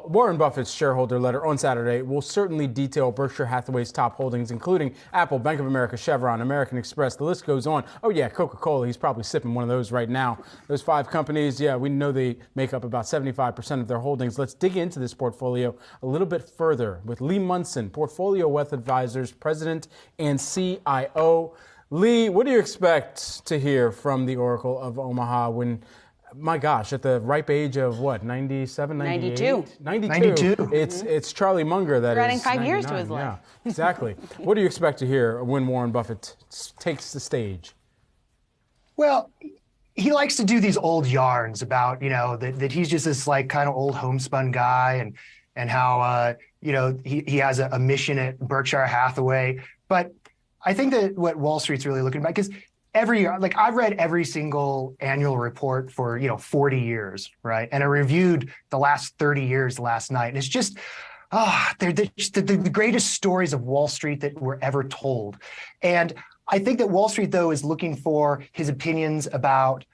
Warren Buffett's shareholder letter on Saturday will certainly detail Berkshire Hathaway's top holdings, including Apple, Bank of America, Chevron, American Express. The list goes on. Oh, yeah, Coca Cola. He's probably sipping one of those right now. Those 5 companies, yeah, we know they make up about 75% of their holdings. Let's dig into this portfolio a little bit further with Lee Munson, Portfolio Wealth Advisors, President and CIO. Lee, what do you expect to hear from the Oracle of Omaha when, my gosh, at the ripe age of what, 97, 98? 92. It's Charlie Munger that adding is 5 years to his life. Yeah, exactly. What do you expect to hear when Warren Buffett takes the stage? Well, he likes to do these old yarns about, that he's just this like kind of old homespun guy and how, he has a mission at Berkshire Hathaway. But I think that what Wall Street's really looking at, because every year, like I've read every single annual report for, 40 years, right? And I reviewed the last 30 years last night. And it's just, they're the greatest stories of Wall Street that were ever told. And I think that Wall Street, though, is looking for his opinions about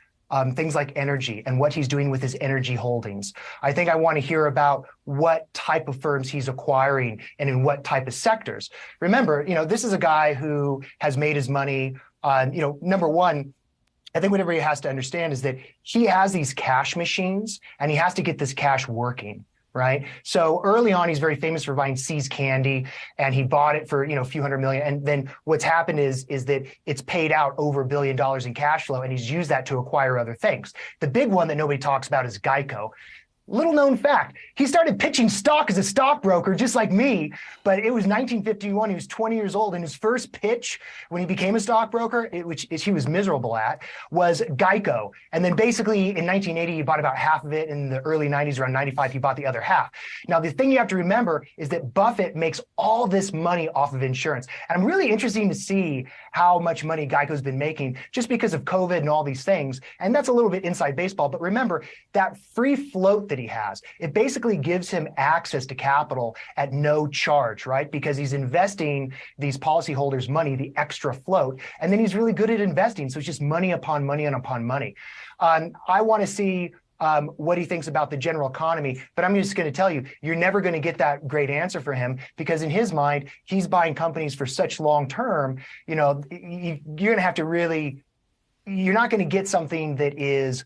things like energy and what he's doing with his energy holdings. I think I want to hear about what type of firms he's acquiring and in what type of sectors. Remember, this is a guy who has made his money on, number one, I think what everybody has to understand is that he has these cash machines and he has to get this cash working. Right. So early on, he's very famous for buying See's Candy, and he bought it for, a few $100 million. And then what's happened is that it's paid out over $1 billion in cash flow, and he's used that to acquire other things. The big one that nobody talks about is GEICO. Little known fact, he started pitching stock as a stockbroker, just like me, but it was 1951. He was 20 years old, and his first pitch when he became a stockbroker, which he was miserable at, was GEICO. And then basically in 1980, he bought about half of it. In the early 90s, around 95, he bought the other half. Now, the thing you have to remember is that Buffett makes all this money off of insurance. And I'm really interested to see how much money GEICO's been making just because of COVID and all these things. And that's a little bit inside baseball. But remember, that free float that he has, it basically gives him access to capital at no charge, right? Because he's investing these policyholders' money, the extra float, and then he's really good at investing. So it's just money upon money and upon money. I want to see what he thinks about the general economy, but I'm just going to tell you, you're never going to get that great answer for him because in his mind, he's buying companies for such long term. You're going to have to really, you're not going to get something that is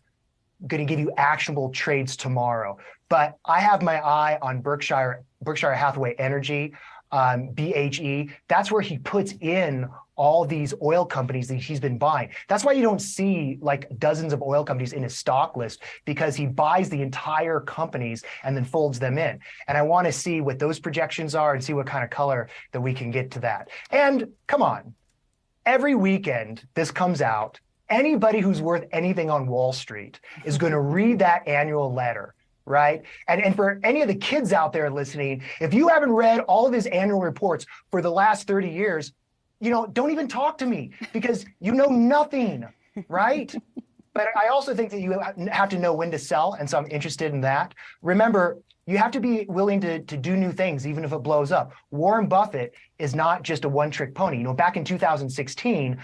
going to give you actionable trades tomorrow. But I have my eye on Berkshire Hathaway Energy, BHE. That's where he puts in all these oil companies that he's been buying. That's why you don't see like dozens of oil companies in his stock list, because he buys the entire companies and then folds them in. And I want to see what those projections are and see what kind of color that we can get to that. And come on, every weekend this comes out. Anybody who's worth anything on Wall Street is going to read that annual letter, right? And for any of the kids out there listening, if you haven't read all of his annual reports for the last 30 years, don't even talk to me because you know nothing, right? But I also think that you have to know when to sell, and so I'm interested in that. Remember, you have to be willing to do new things, even if it blows up. Warren Buffett is not just a one-trick pony. Back in 2016,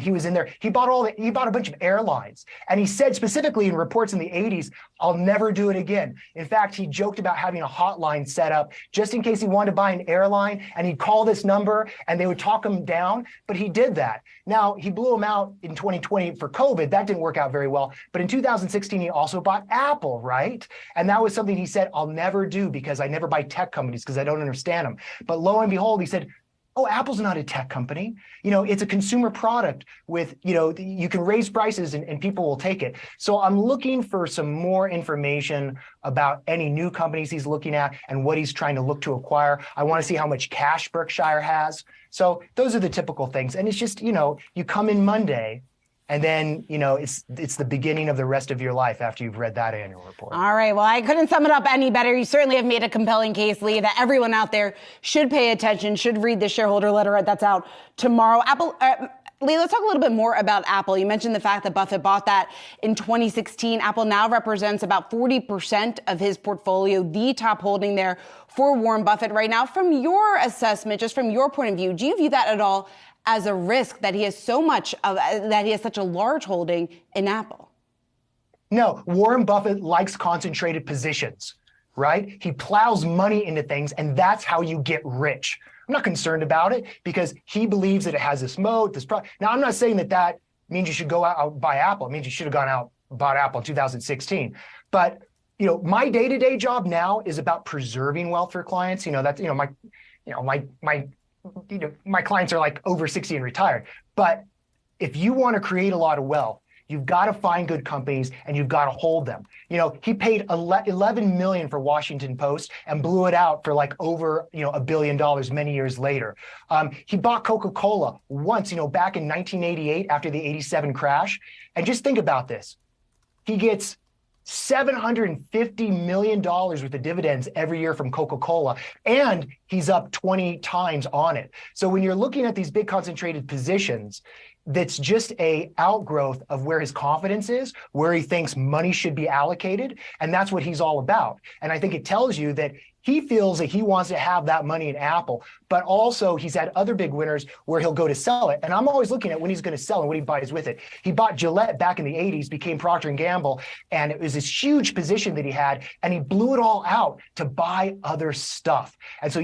he was in there. He bought a bunch of airlines, and he said specifically in reports in the 80s, "I'll never do it again." In fact, he joked about having a hotline set up just in case he wanted to buy an airline, and he'd call this number, and they would talk him down. But he did that. Now he blew him out in 2020 for COVID. That didn't work out very well. But in 2016, he also bought Apple, right? And that was something he said, "I'll never do because I never buy tech companies because I don't understand them." But lo and behold, he said, "Oh, Apple's not a tech company. It's a consumer product with, you can raise prices and people will take it." So I'm looking for some more information about any new companies he's looking at and what he's trying to look to acquire. I want to see how much cash Berkshire has. So those are the typical things. And it's just, you come in Monday, and then, it's the beginning of the rest of your life after you've read that annual report. All right. Well, I couldn't sum it up any better. You certainly have made a compelling case, Lee, that everyone out there should pay attention, should read the shareholder letter that's out tomorrow. Lee, let's talk a little bit more about Apple. You mentioned the fact that Buffett bought that in 2016. Apple now represents about 40% of his portfolio, the top holding there for Warren Buffett right now. From your assessment, just from your point of view, do you view that at all as a risk that he has that he has such a large holding in Apple? No, Warren Buffett likes concentrated positions. right? He plows money into things, and that's how you get rich. I'm not concerned about it because he believes that it has this moat, Now, I'm not saying that means you should go out and buy Apple. It means you should have gone out and bought Apple in 2016. But, my day-to-day job now is about preserving wealth for clients. My clients are like over 60 and retired. But if you want to create a lot of wealth, you've got to find good companies and you've got to hold them. He paid $11 million for Washington Post and blew it out for like over $1 billion many years later. He bought Coca Cola once, back in 1988 after the '87 crash. And just think about this: he gets $750 million worth of dividends every year from Coca Cola, and he's up 20 times on it. So when you're looking at these big concentrated positions, that's just a outgrowth of where his confidence is, where he thinks money should be allocated, and that's what he's all about. And I think it tells you that he feels that he wants to have that money in Apple, but also he's had other big winners where he'll go to sell it. And I'm always looking at when he's going to sell and what he buys with it. He bought Gillette back in the 80s, became Procter & Gamble, and it was this huge position that he had, and he blew it all out to buy other stuff. And so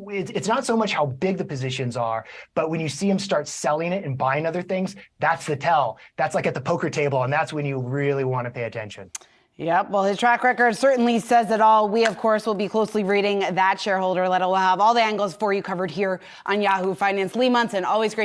it's not so much how big the positions are, but when you see him start selling it and buying other things, that's the tell. That's like at the poker table, and that's when you really want to pay attention. Yep. Well, his track record certainly says it all. We, of course, will be closely reading that shareholder letter. We'll have all the angles for you covered here on Yahoo Finance. Lee Munson, always great.